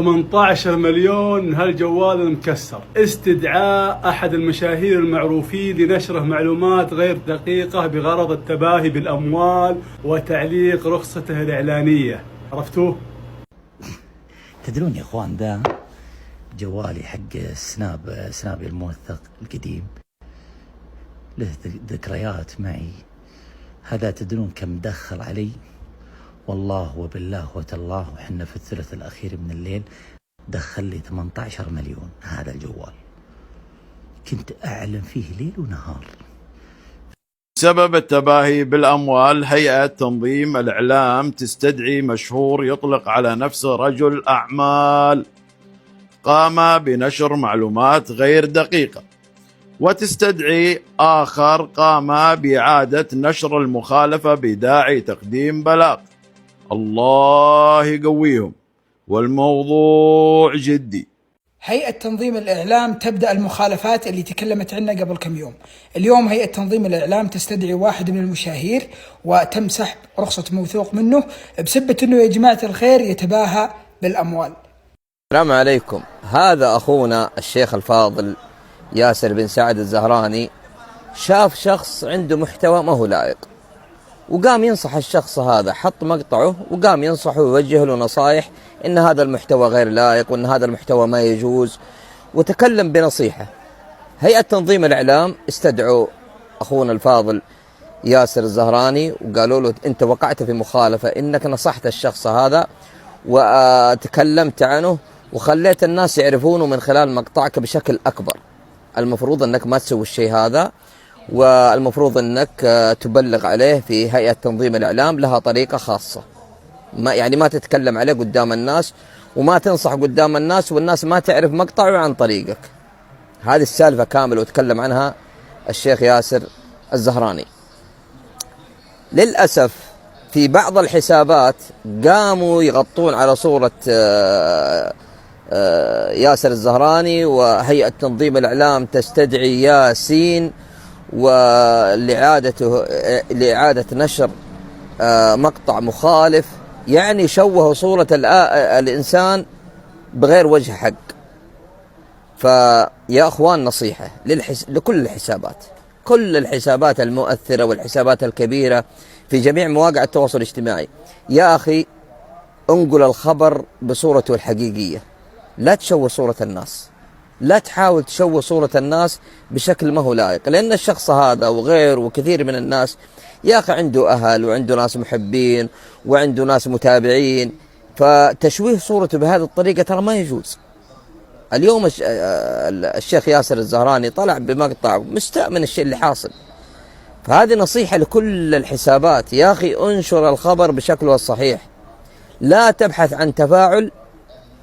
18 مليون هالجوال المكسر. استدعاء أحد المشاهير المعروفين لنشره معلومات غير دقيقة بغرض التباهي بالأموال وتعليق رخصته الإعلانية. عرفتوه؟ تدرون يا اخوان، ذا جوالي حق سنابي الموثق القديم، له ذكريات معي. هذا تدرون كم دخل علي؟ والله وبالله وتالله وحنا في الثلث الأخير من الليل دخل لي 18 مليون هذا الجوال. كنت أعلم فيه ليل ونهار. سبب التباهي بالأموال، هيئة تنظيم الإعلام تستدعي مشهور يطلق على نفسه رجل أعمال قام بنشر معلومات غير دقيقة، وتستدعي آخر قام بإعادة نشر المخالفة بداعي تقديم بلاغ. الله يقويهم، والموضوع جدي. هيئة تنظيم الإعلام تبدأ المخالفات اللي تكلمت عنها قبل كم يوم. اليوم هيئة تنظيم الإعلام تستدعي واحد من المشاهير وتم سحب رخصة موثوق منه بسبة أنه يا جماعة الخير يتباهى بالأموال. السلام عليكم. هذا أخونا الشيخ الفاضل ياسر بن سعد الزهراني شاف شخص عنده محتوى ما هو لائق، وقام ينصح الشخص هذا، حط مقطعه وقام ينصحه ويوجه له نصائح إن هذا المحتوى غير لائق وإن هذا المحتوى ما يجوز، وتكلم بنصيحة. هيئة تنظيم الإعلام استدعوا أخونا الفاضل ياسر الزهراني وقالوا له أنت وقعت في مخالفة، إنك نصحت الشخص هذا وتكلمت عنه وخليت الناس يعرفونه من خلال مقطعك بشكل أكبر. المفروض أنك ما تسوي الشيء هذا، والمفروض أنك تبلغ عليه في هيئة تنظيم الإعلام، لها طريقة خاصة. ما تتكلم عليه قدام الناس وما تنصح قدام الناس والناس ما تعرف مقطعه عن طريقك. هذه السالفة كاملة وتكلم عنها الشيخ ياسر الزهراني. للأسف في بعض الحسابات قاموا يغطون على صورة ياسر الزهراني، وهيئة تنظيم الإعلام تستدعي ياسين لإعادة نشر مقطع مخالف. يعني شوهوا صورة الإنسان بغير وجه حق. فيا أخوان نصيحة لكل الحسابات، كل الحسابات المؤثرة والحسابات الكبيرة في جميع مواقع التواصل الاجتماعي، يا أخي انقل الخبر بصورته الحقيقية، لا تشوه صورة الناس، لا تحاول تشوه صورة الناس بشكل ما هو لائق. لأن الشخص هذا وغيره وكثير من الناس يا أخي عنده أهل وعنده ناس محبين وعنده ناس متابعين، فتشويه صورته بهذه الطريقة ترى ما يجوز. اليوم الشيخ ياسر الزهراني طلع بمقطع مستاء من الشيء اللي حاصل. فهذه نصيحة لكل الحسابات، يا أخي انشر الخبر بشكله الصحيح، لا تبحث عن تفاعل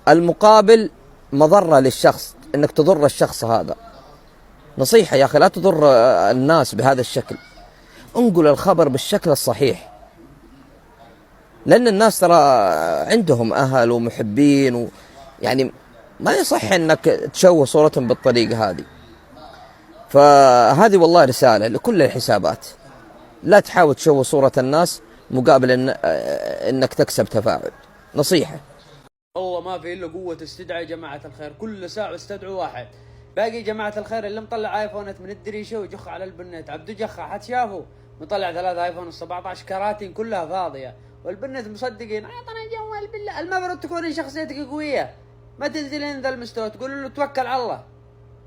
المقابل مضرة للشخص، انك تضر الشخص هذا. نصيحة يا أخي، لا تضر الناس بهذا الشكل، انقل الخبر بالشكل الصحيح، لأن الناس ترى عندهم أهل ومحبين يعني ما يصح انك تشوه صورتهم بالطريقة هذه. فهذه والله رسالة لكل الحسابات، لا تحاول تشوه صورة الناس مقابل انك تكسب تفاعل. نصيحة. والله ما في الا قوة استدعاء جماعة الخير، كل ساعة استدعوا واحد. باقي جماعة الخير اللي مطلع ايفونات من الدريشة ويجخ على البنت، عبدو جخة حد شافه مطلع 3 ايفون 17 كراتين كلها فاضية، والبنت مصدقين اعطنا جوال بالله. المفروض تكون شخصيتك قوية، ما تنزلين ذا المستوى تقول له توكل على الله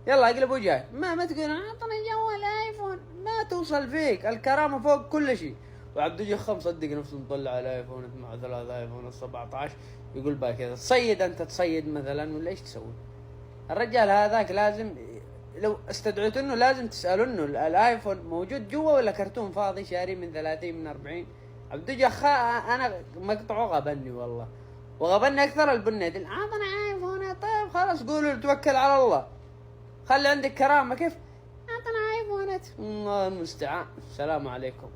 يلا اقلب وجهك، ما تقول اعطنا جوال ايفون، ما توصل فيك. الكرامة فوق كل شيء. وعبدو جخة مصدق نفسه مطلع على ايفون مع 3 ايفون 17، يقول بقى كذا تصيد انت تصيد مثلا ولا ايش تسوي؟ الرجال هذاك لازم لو استدعيت انه لازم تسألوا انه الايفون موجود جوا ولا كرتون فاضي شاري من 30 من 40. عبدو جخا انا مقطعه غبني والله، وغبني اكثر البنات. اعطنا ايفون. طيب خلاص قولوا توكل على الله، خلي عندك كرامة. كيف اعطنا ايفونات؟ الله المستعان. السلام عليكم.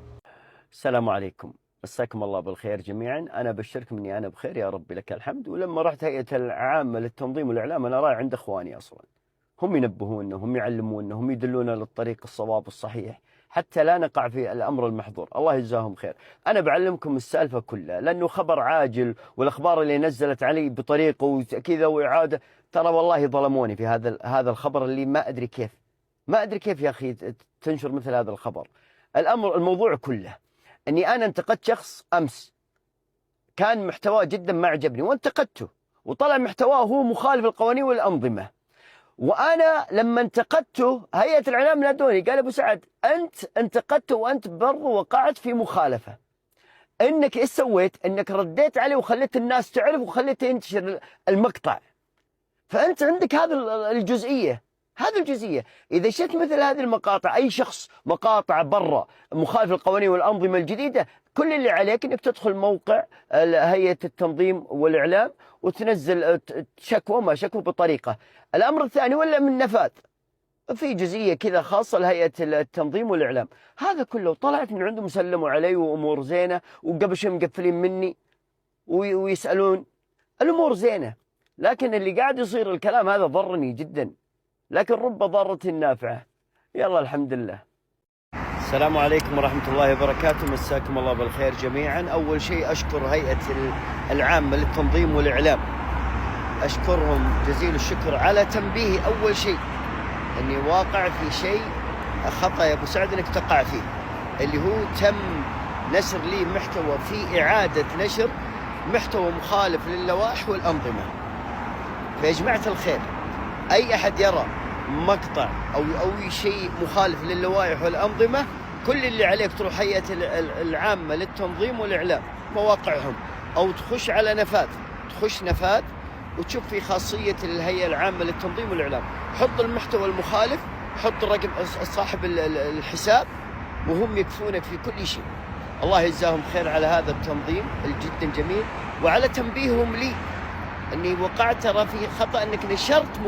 السلام عليكم، مساكم الله بالخير جميعا. أنا بشركم أني أنا بخير يا ربي لك الحمد. ولما رحت هيئة العامة للتنظيم والإعلام أنا رايح عند إخواني أصلا، هم ينبهوننا، هم يعلموننا، هم يدلونا للطريق الصواب الصحيح. حتى لا نقع في الأمر المحظور. الله يجزاهم خير. أنا بعلمكم السالفة كلها لأنه خبر عاجل، والأخبار اللي نزلت علي بطريقة وكذا وإعادة، ترى والله ظلموني في هذا الخبر اللي ما أدري كيف يا أخي تنشر مثل هذا الخبر. الموضوع كله أني أنا انتقدت شخص أمس كان محتواه جدا ما عجبني وانتقدته، وطلع محتواه هو مخالف للقوانين والأنظمة. وأنا لما انتقدته هيئة الإعلام نادوني قال أبو سعد أنت انتقدته وأنت برضو وقعت في مخالفة. إنك إيش سويت؟ إنك رديت عليه وخليت الناس تعرف وخليت ينتشر المقطع. فأنت عندك هذه الجزئية. إذا شفت مثل هذه المقاطع، أي شخص مقاطع برا مخالف للقوانين والأنظمة الجديدة، كل اللي عليك إنك تدخل موقع هيئة التنظيم والإعلام وتنزل شكوى بطريقة. الأمر الثاني ولا من نفاذ، في جزئية كذا خاصة لهيئة التنظيم والإعلام. هذا كله طلعت من عندهم سلموا علي وأمور زينة، وقبل شوي مقفلين مني ويسألون الأمور زينة. لكن اللي قاعد يصير الكلام هذا ضرني جدا، لكن رب ضارة نافعة. يلا الحمد لله. السلام عليكم ورحمة الله وبركاته، مساكم الله بالخير جميعا. أول شيء أشكر هيئة العامة للتنظيم والإعلام، أشكرهم جزيل الشكر على تنبيهي أول شيء أني واقع في شيء خطأ يا أبو سعد أنك تقع فيه، اللي هو تم نشر لي محتوى في إعادة نشر محتوى مخالف للوائح والأنظمة. فيا جماعة الخير، أي أحد يرى مقطع أو شيء مخالف للوائح والأنظمة، كل اللي عليك تروح هيئة العامة للتنظيم والإعلام مواقعهم، أو تخش على نفاذ وتشوف في خاصية الهيئة العامة للتنظيم والإعلام، حط المحتوى المخالف، حط رقم صاحب الحساب، وهم يكفونك في كل شيء. الله يجزاهم خير على هذا التنظيم الجدا جميل، وعلى تنبيههم لي أني وقعت ترى في خطأ، أنك نشرت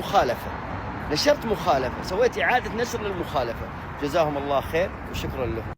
مخالفة، سويت إعادة نشر للمخالفة. جزاهم الله خير وشكرا لهم.